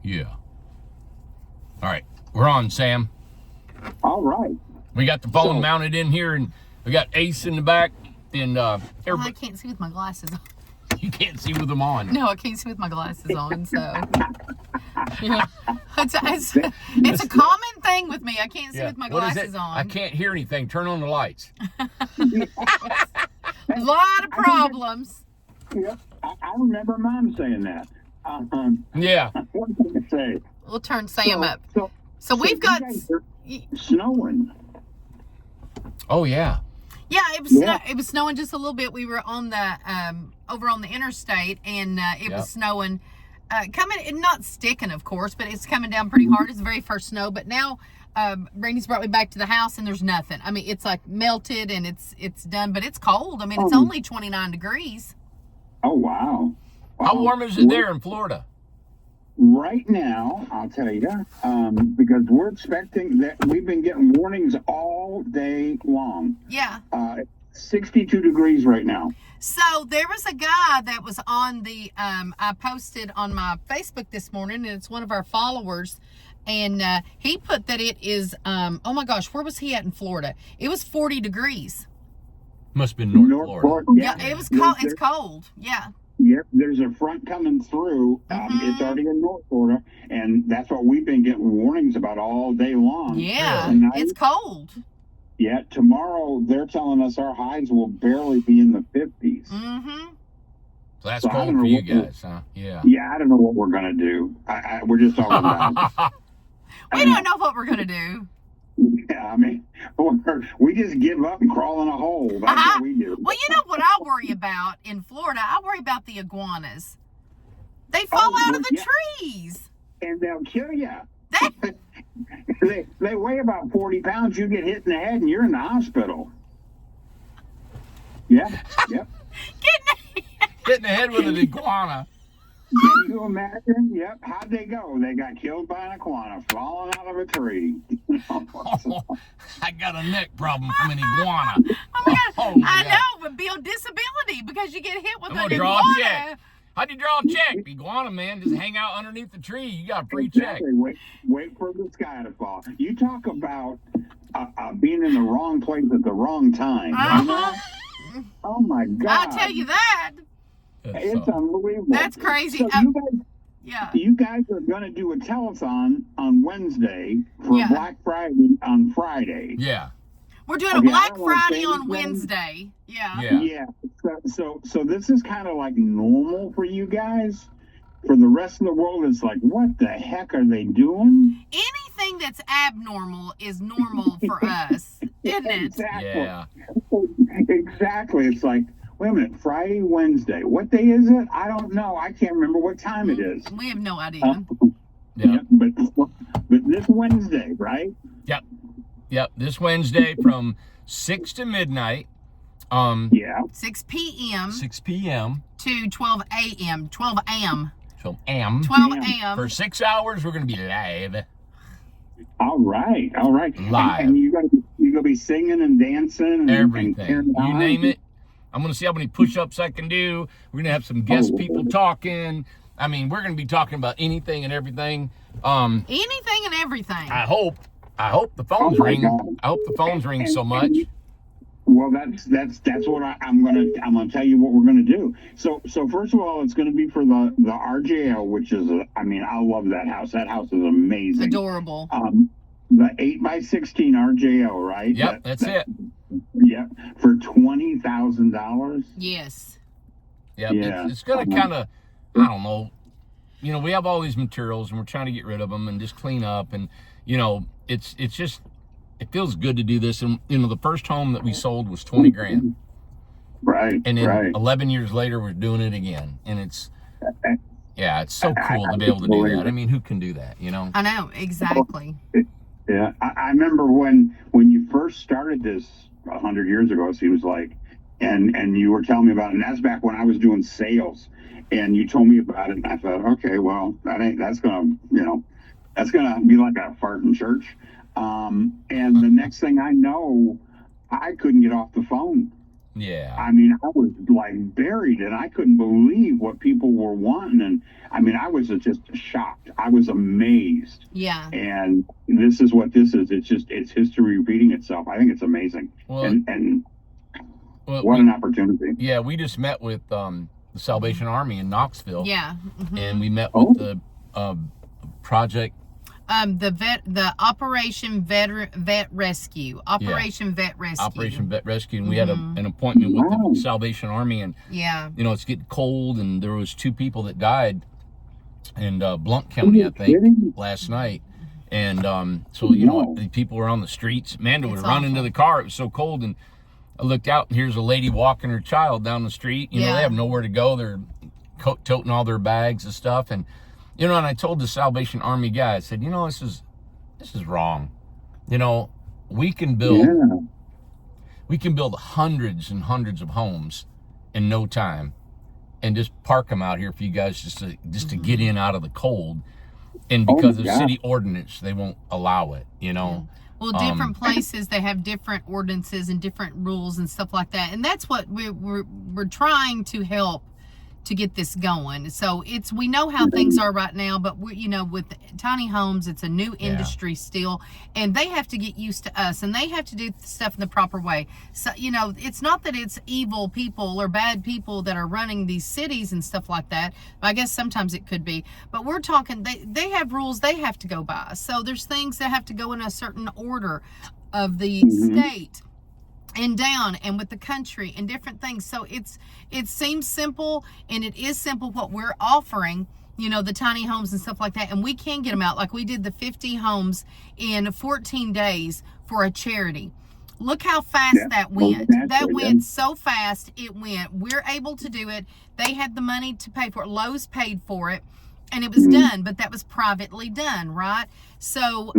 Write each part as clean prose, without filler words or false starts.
Yeah. All right. We're on, Sam. All right. We got the phone mounted in here, and we got Ace in the back. And I can't see with my glasses on. You can't see with them on. No, I can't see with my glasses on, so. Yeah. It's a common thing with me. I can't see with my glasses on. I can't hear anything. Turn on the lights. A lot of problems. Yeah, I remember Mom saying that. Yeah. What did I say? We'll turn Sam up. So we've got snowing. Oh yeah. Yeah, it was snowing just a little bit. We were on the over on the interstate, and it was snowing, coming and not sticking, of course, but it's coming down pretty hard. It's the very first snow, but now Brandy's brought me back to the house, and there's nothing. I mean, it's like melted and it's done, but it's cold. I mean, it's only 29 degrees. Oh wow! How warm is it there in Florida? Right now, I'll tell you, because we're expecting that we've been getting warnings all day long. Yeah. 62 degrees right now. So there was a guy that was on the, I posted on my Facebook this morning, and it's one of our followers, and he put that it is, oh my gosh, where was he at in Florida? It was 40 degrees. Must have been North Florida. Yeah, it was cold. It's cold. Yeah. Yep, there's a front coming through. It's already in North Florida, and that's what we've been getting warnings about all day long. Yeah, tonight, it's cold. Yeah, tomorrow they're telling us our highs will barely be in the 50s. Mm-hmm. So that's cold for you guys, huh? Yeah. Yeah, I don't know what we're going to do. We're just talking about it. We don't know what we're going to do. Yeah, I mean, we just give up and crawl in a hole. That's what we do. Well, you know what I worry about in Florida? I worry about the iguanas. They fall out of the trees. And they'll kill you. They weigh about 40 pounds. You get hit in the head and you're in the hospital. Yeah, yep. Hit in the head with an iguana. Can you imagine? Yep. How'd they go? They got killed by an iguana falling out of a tree. Oh, I got a neck problem from an iguana. Oh my God. I know, but be on disability because you get hit with an draw iguana. A check. How'd you draw a check? Iguana, man, just hang out underneath the tree. You got a free check. Wait for the sky to fall. You talk about being in the wrong place at the wrong time. You know? Oh my God! I'll tell you that. It's unbelievable. That's crazy. So you guys are going to do a telethon on Wednesday for Black Friday on Friday. Yeah. We're doing a Black Friday on Wednesday. Yeah. So this is kind of like normal for you guys. For the rest of the world, it's like, what the heck are they doing? Anything that's abnormal is normal for us, isn't it? Exactly. Yeah. Exactly. It's like, wait a minute, Friday, Wednesday. What day is it? I don't know. I can't remember what time it is. We have no idea. But this Wednesday, right? Yep. This Wednesday from 6 to midnight. 6 p.m. 6 p.m. to 12 a.m. 12 a.m. 12 a.m. 12 a.m. For 6 hours, we're going to be live. All right. Live. And you're gonna be singing and dancing and everything. And you name it. I'm going to see how many push-ups I can do. We're going to have some guest people talking. I mean, we're going to be talking about anything and everything. Anything and everything. I hope the phones ring. I hope the phones ring so much. Well, that's what I'm gonna tell you what we're gonna do. So first of all, it's gonna be for the RJO, which is I love that house. That house is amazing, adorable. The 8x16 RJO, right? Yep, that's it. Yep, for $20,000. Yes. Yep. Yeah. It's gonna kind of, I don't know. You know, we have all these materials and we're trying to get rid of them and just clean up, and you know, it's just. It feels good to do this. And, you know, the first home that we sold was 20 grand. Right. And then 11 years later, we're doing it again. And it's so cool to be able to do that. I mean, who can do that, you know? I know, exactly. Yeah. I remember when you first started this 100 years ago, it seems like, and you were telling me about it. And that's back when I was doing sales. And you told me about it. And I thought, okay, well, that's going to be like a fart in church. And the next thing I know, I couldn't get off the phone. Yeah. I mean, I was like buried, and I couldn't believe what people were wanting. And I mean, I was just shocked. I was amazed. Yeah. And this is what this is. It's history repeating itself. I think it's amazing. Well, and what an opportunity. Yeah, we just met with the Salvation Army in Knoxville. Yeah. And we met with the project. The Operation Vet Rescue. Operation Vet Rescue. And we had an appointment with the Salvation Army, and it's getting cold, and there was 2 people that died in Blount County, I think, last night. And so the people were on the streets. Amanda was running to the car. It was so cold, and I looked out, and here's a lady walking her child down the street. They have nowhere to go. They're toting all their bags and stuff, and and I told the Salvation Army guy, I said, this is wrong. We can build hundreds and hundreds of homes in no time, and just park them out here for you guys just to get in out of the cold. And because of city ordinance, they won't allow it. Well, different places, they have different ordinances and different rules and stuff like that, and that's what we're trying to help to get this going. So we know how things are right now, but with tiny homes, it's a new industry still, and they have to get used to us, and they have to do stuff in the proper way. So it's not that it's evil people or bad people that are running these cities and stuff like that. I guess sometimes it could be, but we're talking they have rules they have to go by. So there's things that have to go in a certain order of the state and down, and with the country and different things. So it seems simple, and it is simple what we're offering, the tiny homes and stuff like that, and we can get them out. Like we did the 50 homes in 14 days for a charity. Look how fast that went. That went so fast. It went. We're able to do it. They had the money to pay for it. Lowe's paid for it, and it was done, but that was privately done, right? So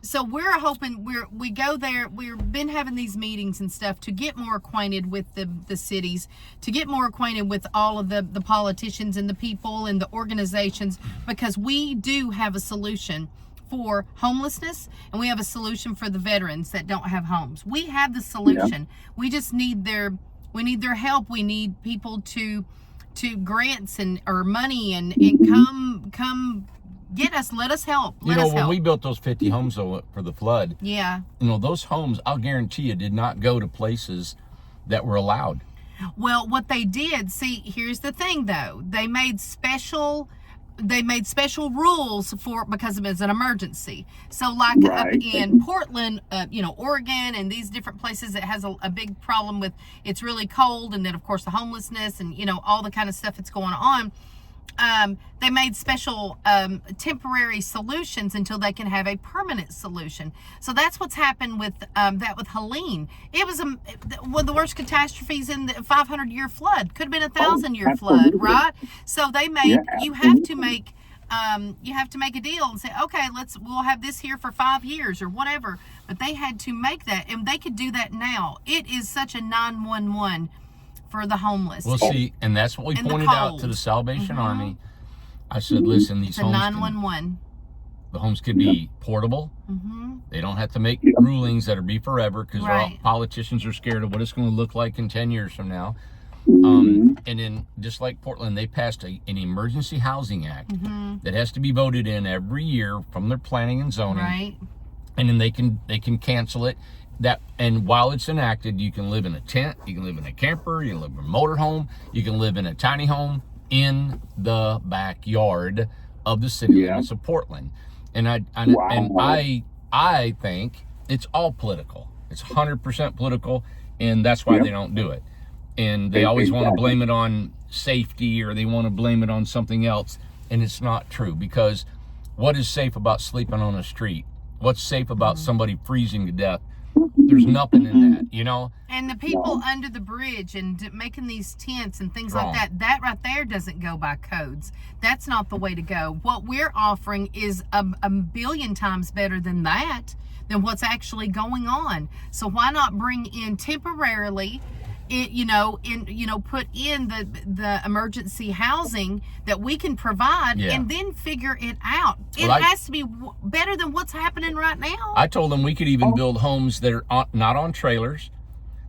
so we're hoping we go there. We've been having these meetings and stuff to get more acquainted with the cities, to get more acquainted with all of the politicians and the people and the organizations, because we do have a solution for homelessness, and we have a solution for the veterans that don't have homes. We have the solution. We just need their help. We need people to grants or money and come get us, let us help. When we built those 50 homes for the flood, those homes, I'll guarantee you, did not go to places that were allowed. Well, what they did, here's the thing though, they made special rules because it was an emergency. So like up in Portland, Oregon, and these different places that has a big problem with, it's really cold, and then of course the homelessness and all the kind of stuff that's going on. They made special temporary solutions until they can have a permanent solution. So that's what's happened with that with Helene. It was one of the worst catastrophes in the 500-year flood. Could have been a 1,000-year flood, right? So they made you have to make a deal and say, okay, we'll have this here for 5 years or whatever. But they had to make that, and they could do that now. It is such a 911 for the homeless. Well, see, and that's what we pointed out to the Salvation Army. I said, listen, these homes, 911. The homes could be portable. They don't have to make rulings that'll be forever, because politicians are scared of what it's going to look like in 10 years from now. And then, just like Portland, they passed an emergency housing act that has to be voted in every year from their planning and zoning. Right. And then they can cancel it. And while it's enacted, you can live in a tent, you can live in a camper, you can live in a motorhome, you can live in a tiny home in the backyard of the city limits of Portland. And I think it's all political. It's 100% political, and that's why they don't do it. And they always want to blame it on safety, or they want to blame it on something else, and it's not true. Because what is safe about sleeping on a street? What's safe about somebody freezing to death? There's nothing in that, And the people under the bridge and making these tents and things like that right there doesn't go by codes. That's not the way to go. What we're offering is a billion times better than that, than what's actually going on. So why not bring in temporarily, put in the emergency housing that we can provide, and then figure it out. It has to be better than what's happening right now. I told them we could even build homes that are not on trailers.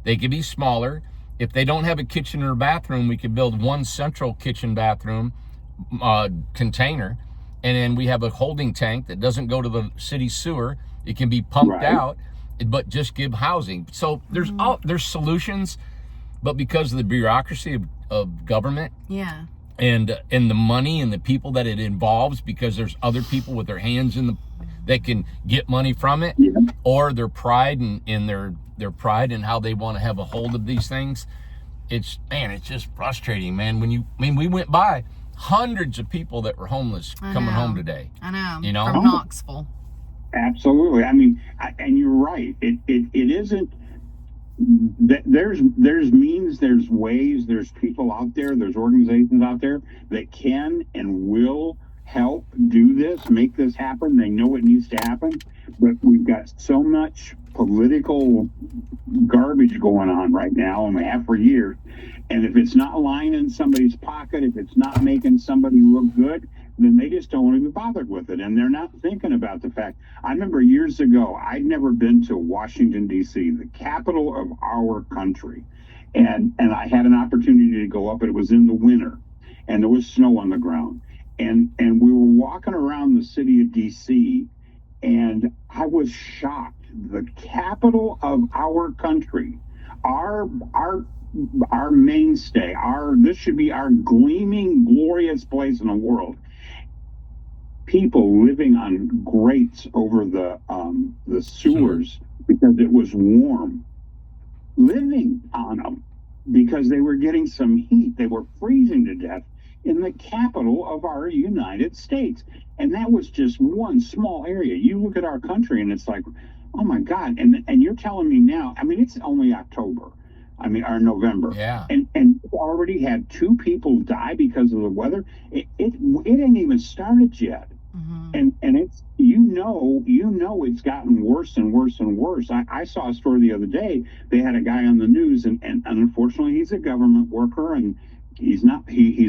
They could be smaller. if they don't have a kitchen or a bathroom, we could build one central kitchen bathroom container, and then we have a holding tank that doesn't go to the city sewer. It can be pumped out, but just give housing. So there's solutions, but because of the bureaucracy of government, and the money and the people that it involves, because there's other people with their hands in the that can get money from it, or their pride in their pride and how they want to have a hold of these things. It's just frustrating, man. We went by hundreds of people that were homeless coming home today. I know. You know, from Knoxville. Absolutely. I mean, and you're right. It isn't. There's means, there's ways, there's people out there, there's organizations out there that can and will help do this, make this happen. They know it needs to happen, but we've got so much political garbage going on right now, and we have for years. And if it's not lining somebody's pocket, if it's not making somebody look good, then they just don't want to be bothered with it. And they're not thinking about the fact. I remember years ago, I'd never been to Washington, D.C., the capital of our country. And I had an opportunity to go up, but it was in the winter, and there was snow on the ground. And we were walking around the city of D.C., and I was shocked. The capital of our country, our mainstay, this should be our gleaming, glorious place in the world. People living on grates over the sewers because it was warm, living on them because they were getting some heat. They were freezing to death in the capital of our United States. And that was just one small area. You look at our country and it's like, oh my God. And you're telling me now, I mean, it's only October. Or November. Yeah. And we've already had 2 people die because of the weather. It ain't even started yet. And it's, you know it's gotten worse and worse and worse. I saw a story the other day. They had a guy on the news, and unfortunately he's a government worker, and he's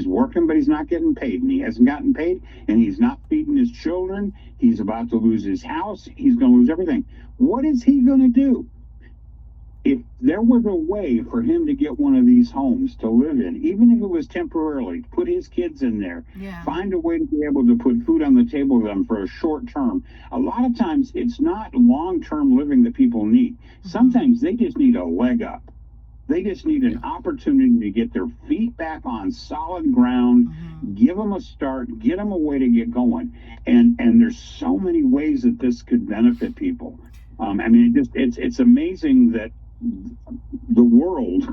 working, but he's not getting paid, and he hasn't gotten paid, and he's not feeding his children. He's about to lose his house. He's going to lose everything. What is he going to do? If there was a way for him to get one of these homes to live in, even if it was temporarily, put his kids in there, find a way to be able to put food on the table for them for a short term. A lot of times it's not long-term living that people need. Sometimes they just need a leg up. They just need an opportunity to get their feet back on solid ground, give them a start, get them a way to get going. And there's so many ways that this could benefit people. It's amazing that the world,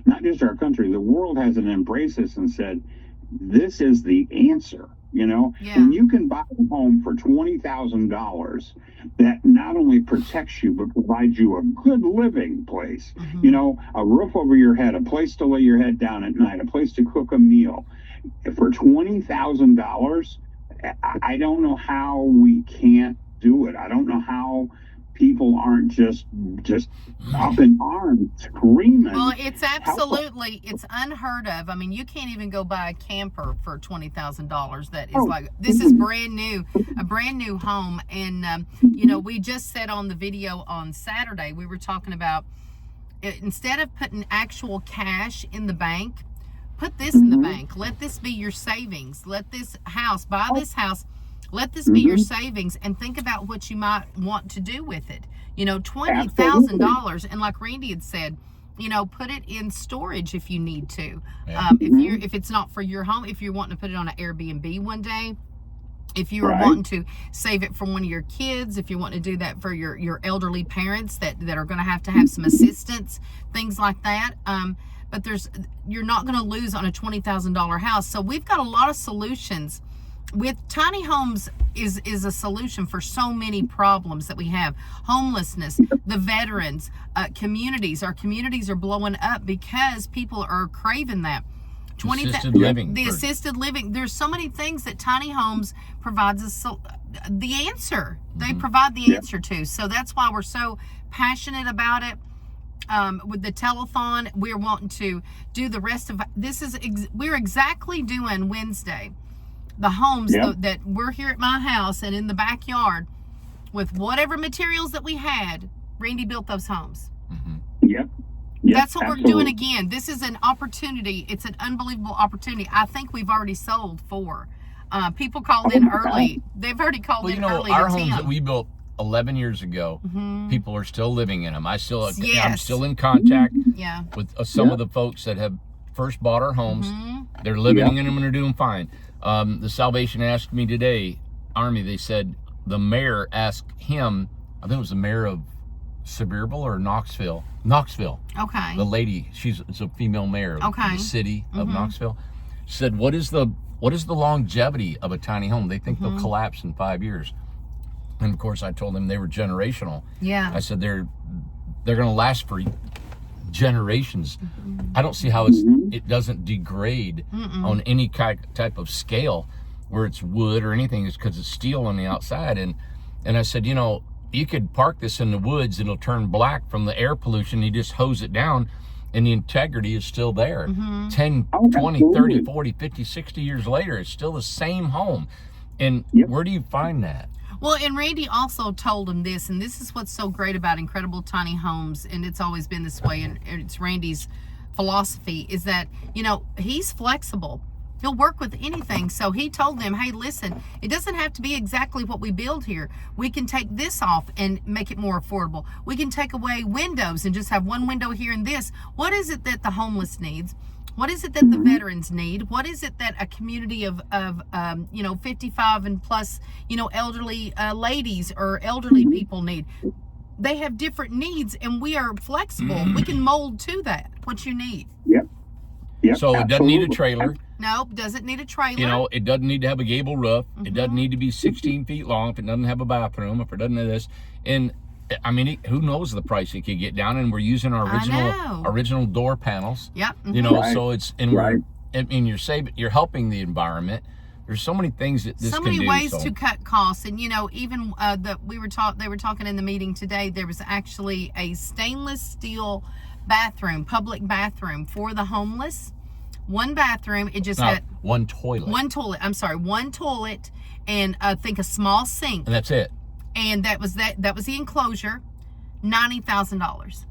not just our country, the world hasn't embraced this and said, this is the answer. When you can buy a home for $20,000 that not only protects you, but provides you a good living place, a roof over your head, a place to lay your head down at night, a place to cook a meal for $20,000, I don't know how we can't do it. I don't know how people aren't just up in arms screaming. Well, it's it's unheard of. I mean, you can't even go buy a camper for $20,000. That is this is a brand new home. And we just said on the video on Saturday, we were talking about instead of putting actual cash in the bank, put this in the bank. Let this be your savings. Let this house, buy this house. Let this be your savings, and think about what you might want to do with it. $20,000, and like Randy had said, put it in storage if you need to. If it's not for your home, if you're wanting to put it on an Airbnb one day, if you are wanting to save it for one of your kids, if you want to do that for your elderly parents that are going to have some assistance, things like that. But you're not going to lose on a $20,000 house. So we've got a lot of solutions. With tiny homes is a solution for so many problems that we have. Homelessness, the veterans, communities. Our communities are blowing up because people are craving that. Assisted living. The assisted living. There's so many things that tiny homes provides us the answer. They provide the answer to. So that's why we're so passionate about it. With the telethon, we're wanting to do the rest of this. We're exactly doing Wednesday. The homes that we're here at my house and in the backyard with whatever materials that we had, Randy built those homes. Yep. Yep, That's what absolutely. we're doing again. This is an opportunity. It's an unbelievable opportunity. I think we've already sold 4. People called in early. They've already called in early. Our homes that we built 11 years ago, people are still living in them. I'm still in contact with some of the folks that have first bought our homes. They're living in them and they're doing fine. The Salvation asked me today, Army, they said the mayor asked him, I think it was the mayor of Sevierville or Knoxville. Okay. The lady, it's a female mayor of the city of Knoxville, said, what is the longevity of a tiny home? They think they'll collapse in 5 years. And of course I told them they were generational. Yeah. I said they're going to last for generations. I don't see how it doesn't degrade on any type of scale where it's wood or anything. It's because it's steel on the outside. And I said, you could park this in the woods, it'll turn black from the air pollution. You just hose it down and the integrity is still there. 10, 20, 30, 40, 50, 60 years later, it's still the same home. And where do you find that? Well, and Randy also told him this, and this is what's so great about Incredible Tiny Homes, and it's always been this way, and it's Randy's philosophy, is that, he's flexible. He'll work with anything. So he told them, hey, listen, it doesn't have to be exactly what we build here. We can take this off and make it more affordable. We can take away windows and just have one window here and this. What is it that the homeless needs? What is it that the veterans need? What is it that a community of 55 and plus, elderly ladies or elderly people need? They have different needs, and we are flexible. We can mold to that, what you need. Yep. So it doesn't need a trailer. Nope, doesn't need a trailer. It doesn't need to have a gable roof. It doesn't need to be 16 feet long if it doesn't have a bathroom, if it doesn't have this. And I mean, who knows the price it could get down? And we're using our original door panels. Yep. So it's you're helping the environment. There's so many things that this so can do. many ways to cut costs, and even they were talking in the meeting today. There was actually a stainless steel public bathroom for the homeless. One bathroom. It just had one toilet. One toilet, and I think a small sink. And that's it. And that was the enclosure. $90,000.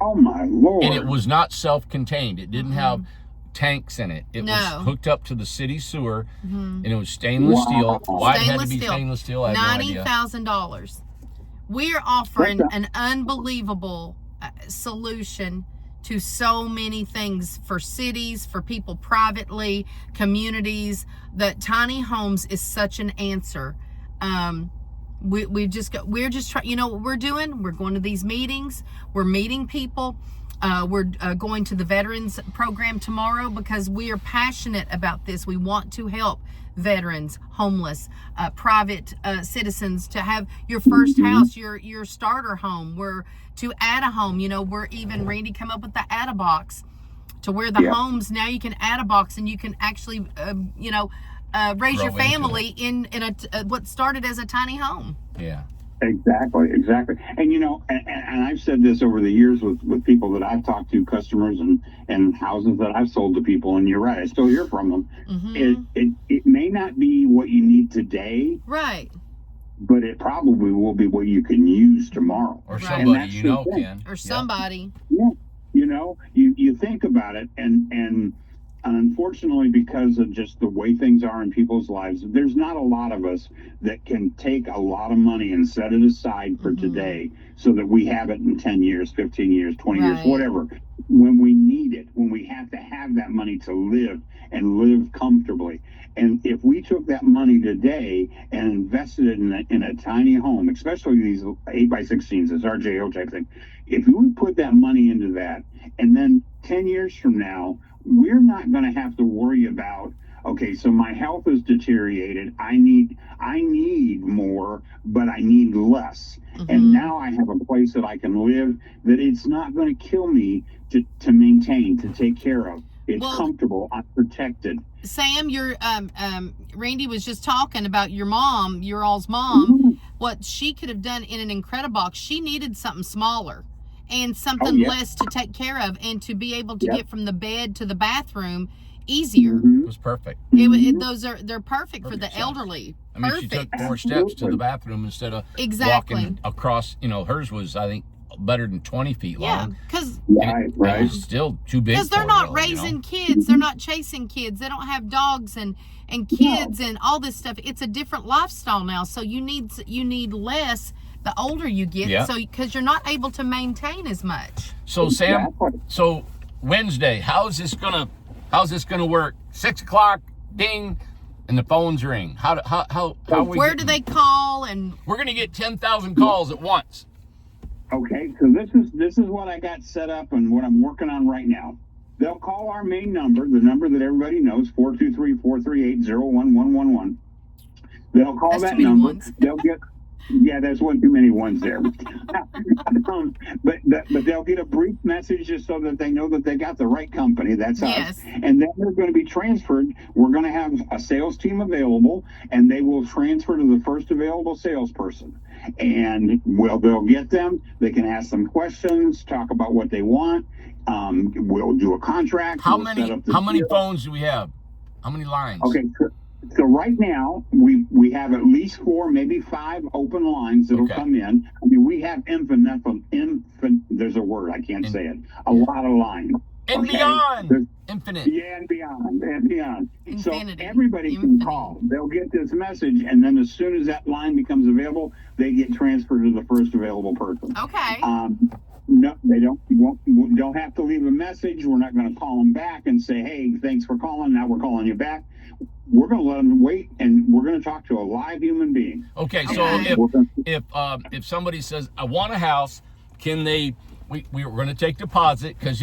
Oh my Lord! And it was not self-contained. It didn't have tanks in it. It was hooked up to the city sewer, and it was stainless steel. Why it had to be stainless steel? I have no idea. $90,000. We are offering an unbelievable solution to so many things for cities, for people privately, communities. That tiny homes is such an answer. We're just trying. What we're doing? We're going to these meetings. We're meeting people. We're going to the veterans program tomorrow because we are passionate about this. We want to help veterans, homeless, private citizens to have your first house, your starter home. We're to add a home. We're even Randy come up with the add a box to where the homes now you can add a box and you can actually raise your family in a what started as a tiny home. Yeah. Exactly. And I've said this over the years with people that I've talked to, customers and houses that I've sold to people, and you're right, I still hear from them. It may not be what you need today, right? But it probably will be what you can use tomorrow. Or somebody Ken. Or somebody. Yeah. You think about it, and unfortunately, because of just the way things are in people's lives, there's not a lot of us that can take a lot of money and set it aside for today so that we have it in 10 years, 15 years, 20 years, whatever. When we need it, when we have to have that money to live and live comfortably. And if we took that money today and invested it in a tiny home, especially these 8x16s, this RJO type thing, if we put that money into that, and then 10 years from now, we're not going to have to worry about, okay, so my health is deteriorated. I need more, but I need less. And now I have a place that I can live that it's not going to kill me to maintain, to take care of. It's comfortable. I'm protected. Sam, Randy was just talking about your mom, your all's mom, what she could have done in an Incredibox. She needed something smaller and something less to take care of, and to be able to get from the bed to the bathroom easier. It was perfect. They're perfect for the elderly. I mean, she took 4 steps to the bathroom instead of walking across. Hers was, I think, better than 20 feet Yeah, long. because It's still too big. they're not though, raising kids, they're not chasing kids, they don't have dogs and kids and all this stuff. It's a different lifestyle now, so you need less the older you get, so because you're not able to maintain as much. So Sam, so Wednesday, how's this gonna work? 6 o'clock, ding, and the phones ring. How Where do they call? And we're gonna get 10,000 calls at once. Okay, so this is what I got set up and what I'm working on right now. They'll call our main number, the number that everybody knows, 423-438-0111. They'll call That's that too many number. ones. They'll get there's one too many ones there. But they'll get a brief message just so that they know that they got the right company. That's us. And then they're going to be transferred. We're going to have a sales team available, and they will transfer to the first available salesperson. And they'll get them. They can ask them questions, talk about what they want. We'll do a contract. How many phones do we have? How many lines? Okay. So right now we have at least 4, maybe 5 open lines that'll come in. I mean, we have there's a word, I can't say it. A lot of lines. And beyond. Infinite. Yeah, and beyond. Infinity. So everybody can call. They'll get this message, and then as soon as that line becomes available, they get transferred to the first available person. Okay. No, they don't have to leave a message. We're not going to call them back and say, hey, thanks for calling. Now we're calling you back. We're going to let them wait, and we're going to talk to a live human being. Okay, so if somebody says, I want a house, can they, we're going to take deposit because,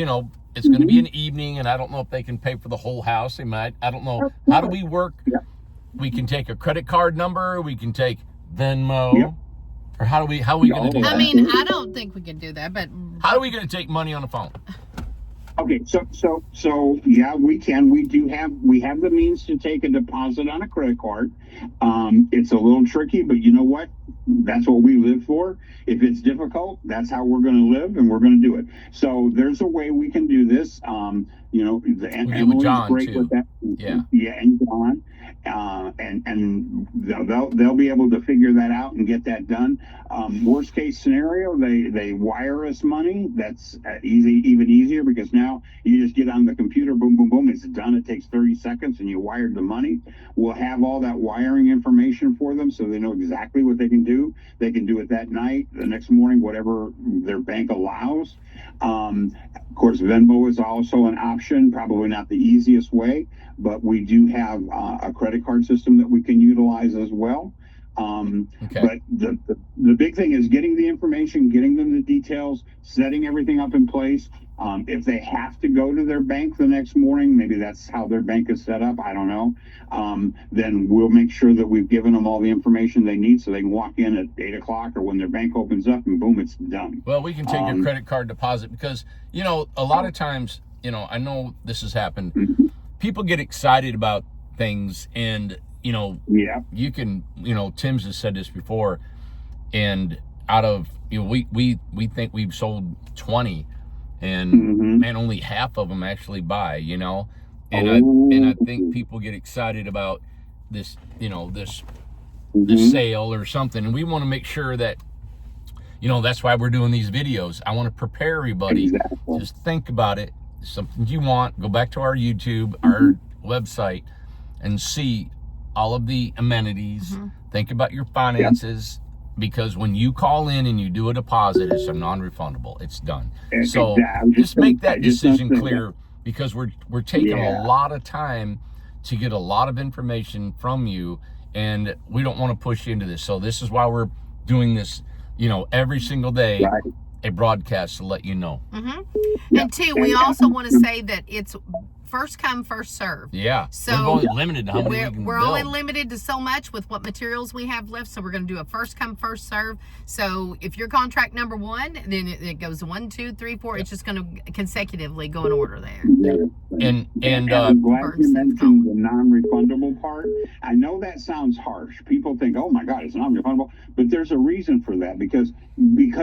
it's going to be an evening, and I don't know if they can pay for the whole house. They might. I don't know. How do we work? Yeah. We can take a credit card number. We can take Venmo. Yep. Or how are we going to do that? I mean, I don't think we can do that, but how are we going to take money on the phone? Okay, so yeah, we can. We have the means to take a deposit on a credit card. It's a little tricky, but you know what? That's what we live for. If it's difficult, that's how we're going to live, and we're going to do it. So there's a way we can do this. Emily's great with that. Yeah, and John. And they'll be able to figure that out and get that done. Worst case scenario, they wire us money. That's even easier because now you just get on the computer, boom, boom, boom, it's done. It takes 30 seconds and you wired the money. We'll have all that wiring information for them so they know exactly what they can do. They can do it that night, the next morning, whatever their bank allows. Of course, Venmo is also an option, probably not the easiest way, but we do have a credit card system that we can utilize as well. But the big thing is getting the information, getting them the details, setting everything up in place. If they have to go to their bank the next morning, maybe that's how their bank is set up, I don't know, then we'll make sure that we've given them all the information they need so they can walk in at 8 o'clock or when their bank opens up and boom, it's done. Well, we can take a credit card deposit because, a lot of times, I know this has happened. People get excited about things and, you can, Tim's has said this before, and out of, we think we've sold 20 and man, only half of them actually buy, and I think people get excited about this, this sale or something. And we want to make sure that, that's why we're doing these videos. I want to prepare everybody. Exactly. Just think about it. Something you want, go back to our YouTube, our website, and see all of the amenities. Think about your finances, because when you call in and you do a deposit, it's a non-refundable. It's done. So just make that decision clear, because we're taking a lot of time to get a lot of information from you, and we don't want to push you into this. So this is why we're doing this, every single day. A broadcast to let you know. And two, we also want to say that it's first come, first serve. Yeah. So we're only limited to how many we can we're build. only limited to so much with what materials we have left. So we're going to do a first come, first serve. So if you're contract number 1, then it goes 1, 2, 3, 4. It's just going to consecutively go in order there. And I'm glad you mentioned the non-refundable part. I know that sounds harsh. People think, oh my God, it's non-refundable. But there's a reason for that, because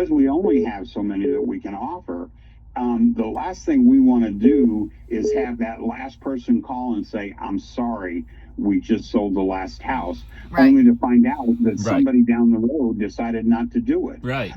we only have so many that we can offer. The last thing we want to do is have that last person call and say, I'm sorry, we just sold the last house, only to find out that somebody down the road decided not to do it. Right.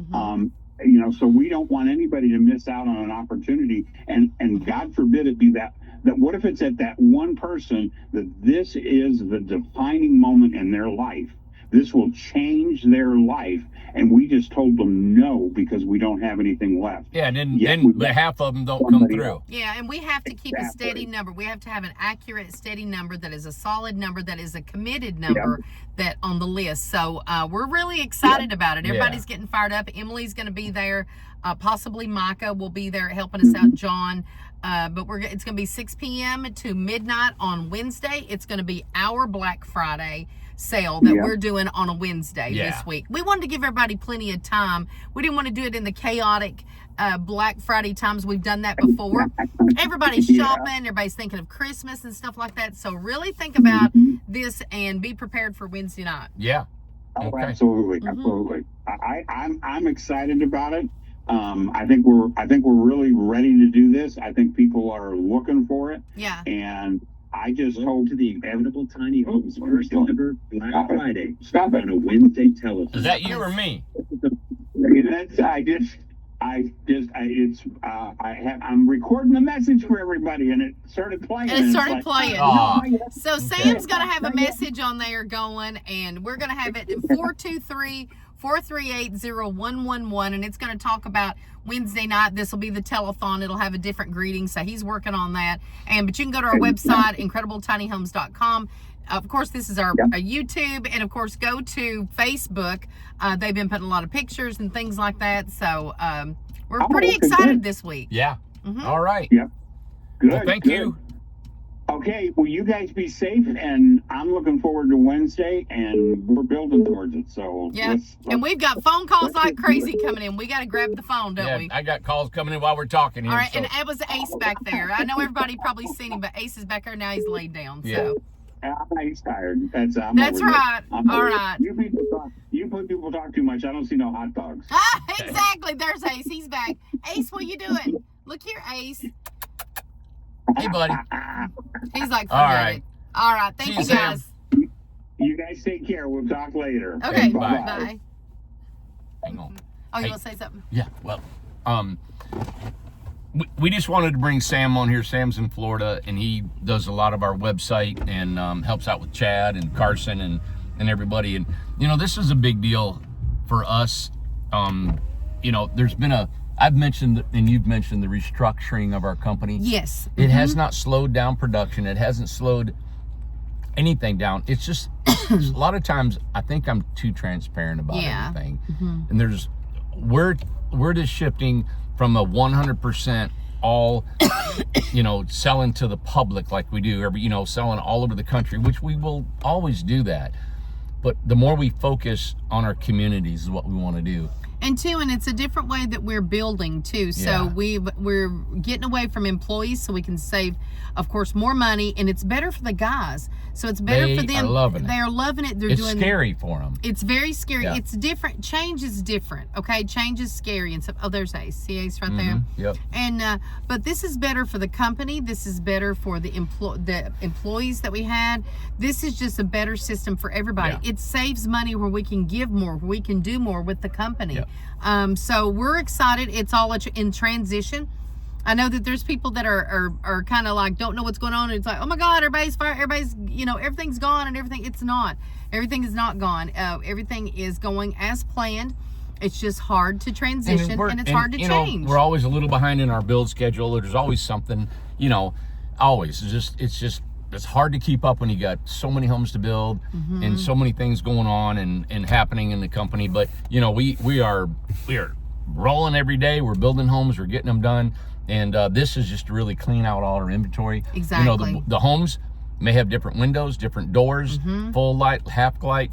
So we don't want anybody to miss out on an opportunity, and God forbid it be that what if it's at that one person that this is the defining moment in their life, this will change their life, and we just told them no because we don't have anything left. Yeah, and then the half of them don't come through. Yeah, and we have to keep a steady number. We have to have an accurate, steady number that is a solid number, that is a committed number that on the list. So we're really excited about it. Everybody's getting fired up. Emily's going to be there. Possibly Micah will be there helping us out, John. But it's going to be 6 p.m. to midnight on Wednesday. It's going to be our Black Friday sale that we're doing on a Wednesday this week. We wanted to give everybody plenty of time. We didn't want to do it in the chaotic Black Friday times. We've done that before. Everybody's shopping. Everybody's thinking of Christmas and stuff like that. So really think about this and be prepared for Wednesday night. Yeah. Oh, absolutely. Absolutely. I'm excited about it. I think we're really ready to do this. I think people are looking for it. Yeah. And I just hope to the inevitable tiny homes first ever Black Friday. Stop on a Wednesday telethon. Is that you or me? I'm recording the message for everybody, and it started playing. So Sam's gonna have a message on there going, and we're gonna have it at 423-438-0111, and it's going to talk about Wednesday night. This will be the telethon. It'll have a different greeting, so he's working on that. But you can go to our website, incredibletinyhomes.com. Of course, this is our YouTube, and of course, go to Facebook. They've been putting a lot of pictures and things like that, so we're pretty excited this week. Yeah. All right. Yep. Good. Well, thank you. Okay, well, you guys be safe, and I'm looking forward to Wednesday, and we're building towards it. So and we've got phone calls like crazy coming in. We got to grab the phone, don't we? I got calls coming in while we're talking here. All right, and it was Ace back there. I know everybody probably seen him, but Ace is back there now. He's laid down. So he's tired. That's right. All right. You people talk too much. I don't see no hot dogs. Exactly. There's Ace. He's back. Ace, what you doing? Look here, Ace. Hey, buddy. He's like, forget it. All right. Thank you, guys. You guys take care. We'll talk later. Okay. Bye. Hang on. Oh, you want to say something? Yeah. Well, we just wanted to bring Sam on here. Sam's in Florida, and he does a lot of our website and helps out with Chad and Carson and everybody. And, this is a big deal for us. There's been I've mentioned, and you've mentioned, the restructuring of our company. Yes. It has not slowed down production. It hasn't slowed anything down. It's just, a lot of times, I think I'm too transparent about everything. And we're just shifting from a 100% all, selling to the public like we do, selling all over the country, which we will always do that. But the more we focus on our communities is what we want to do. And it's a different way that we're building too. So we're getting away from employees so we can save, of course, more money, and it's better for the guys. So it's better for them. They are loving it. It's scary for them. It's very scary. It's different. Change is different. Okay, change is scary and stuff. Oh, there's Ace. See Ace right there. Yep. And but this is better for the company. This is better for the employees that we had. This is just a better system for everybody. It saves money where we can give more, where we can do more with the company. So we're excited. It's all in transition. I know that there's people that are kind of like don't know what's going on. It's like, oh my God, everybody's fired. Everybody's, everything's gone and everything. It's not. Everything is not gone. Everything is going as planned. It's just hard to transition and it's hard to change. We're always a little behind in our build schedule. There's always something, always. It's hard to keep up when you got so many homes to build and so many things going on and happening in the company. But we are rolling every day. We're building homes. We're getting them done. And this is just to really clean out all our inventory. Exactly. The homes may have different windows, different doors, full light, half light,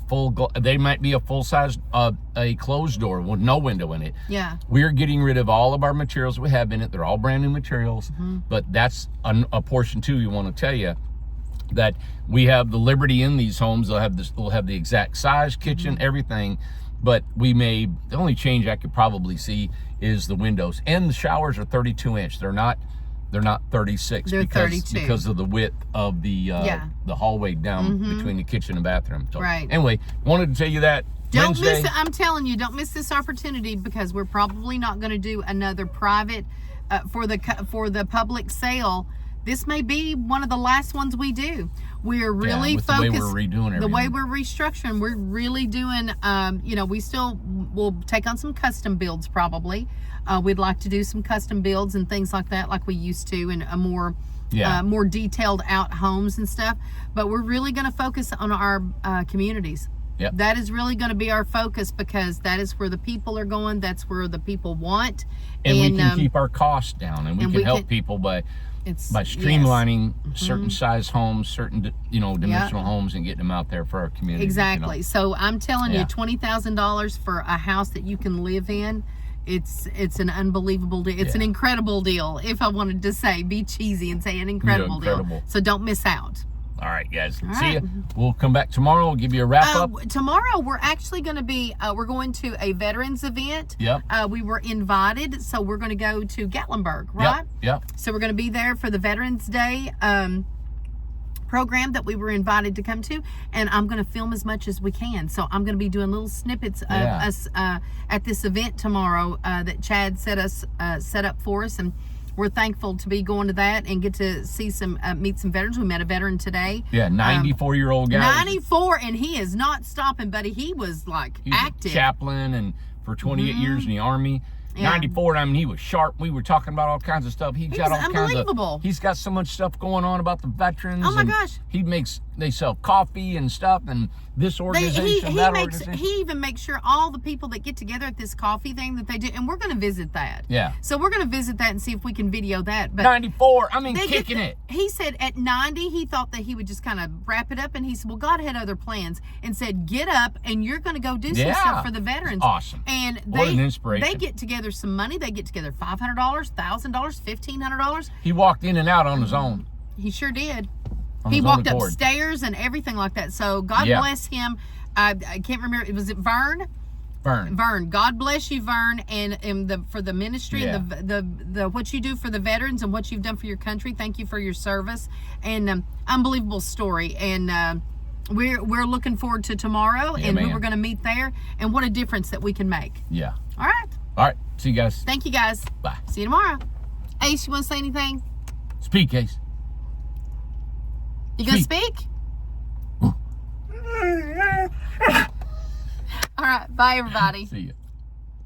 they might be a full size, a closed door with no window in it. Yeah. We're getting rid of all of our materials we have in it. They're all brand new materials, but that's a portion too. We want to tell you that we have the liberty in these homes. They'll have the exact size, kitchen, everything. But the only change I could probably see is the windows, and the showers are 32 inch. They're not They're not 36 They're because 32. because of the width of the hallway down between the kitchen and bathroom. So, Right. Anyway, wanted to tell you that. Don't Wednesday, miss it. I'm telling you, don't miss this opportunity because we're probably not going to do another private for the public sale. This may be one of the last ones we do. We're really with focused. the way we're redoing everything. The way we're restructuring, we're really doing. We still will take on some custom builds probably. We'd like to do some custom builds and things like that, like we used to, and a more detailed out homes and stuff. But we're really going to focus on our communities. Yep. That is really going to be our focus because that is where the people are going. That's where the people want. And we can keep our costs down, and we can help people by streamlining certain size homes, certain dimensional homes, and getting them out there for our community. Exactly. So I'm telling you, $20,000 for a house that you can live in. It's an unbelievable deal. It's an incredible deal. If I wanted to be cheesy and say an incredible deal. So don't miss out. All right, guys. All See right. you. We'll come back tomorrow. We'll give you a wrap up. Tomorrow, we're actually going to be, we're going to a veterans event. Yep. We were invited, so we're going to go to Gatlinburg, right? Yep. So we're going to be there for the Veterans Day program that we were invited to come to, and I'm going to film as much as we can. So I'm going to be doing little snippets of us at this event tomorrow that Chad set up for us, and we're thankful to be going to that and get to see meet some veterans. We met a veteran today. Yeah, 94-year-old guy. 94, and he is not stopping, buddy. He was He's active. a chaplain and for 28 years in the Army. Yeah. 94, I mean, he was sharp. We were talking about all kinds of stuff. He's got all unbelievable. He's got so much stuff going on about the veterans. Oh my gosh. They sell coffee and stuff, and this organization, that organization. He even makes sure all the people that get together at this coffee thing that they do, and we're going to visit that. Yeah. So we're going to visit that and see if we can video that. But 94, I mean, kicking it. He said at 90, he thought that he would just kind of wrap it up, and he said, well, God had other plans, and said, get up, and you're going to go do some stuff for the veterans. Awesome. And what an inspiration. They get together some money. They get together $500, $1,000, $1,500. He walked in and out on his own. He sure did. On he his walked own accord. upstairs and everything like that. So God bless him. I can't remember. Was it Vern? Vern. God bless you, Vern, and for the ministry, the what you do for the veterans and what you've done for your country. Thank you for your service, and unbelievable story. And we're looking forward to tomorrow and who we're going to meet there, and what a difference that we can make. Yeah. All right. All right. See you guys. Thank you, guys. Bye. See you tomorrow. Ace, you want to say anything? Speak, Ace. You gonna speak? All right. Bye, everybody. See you.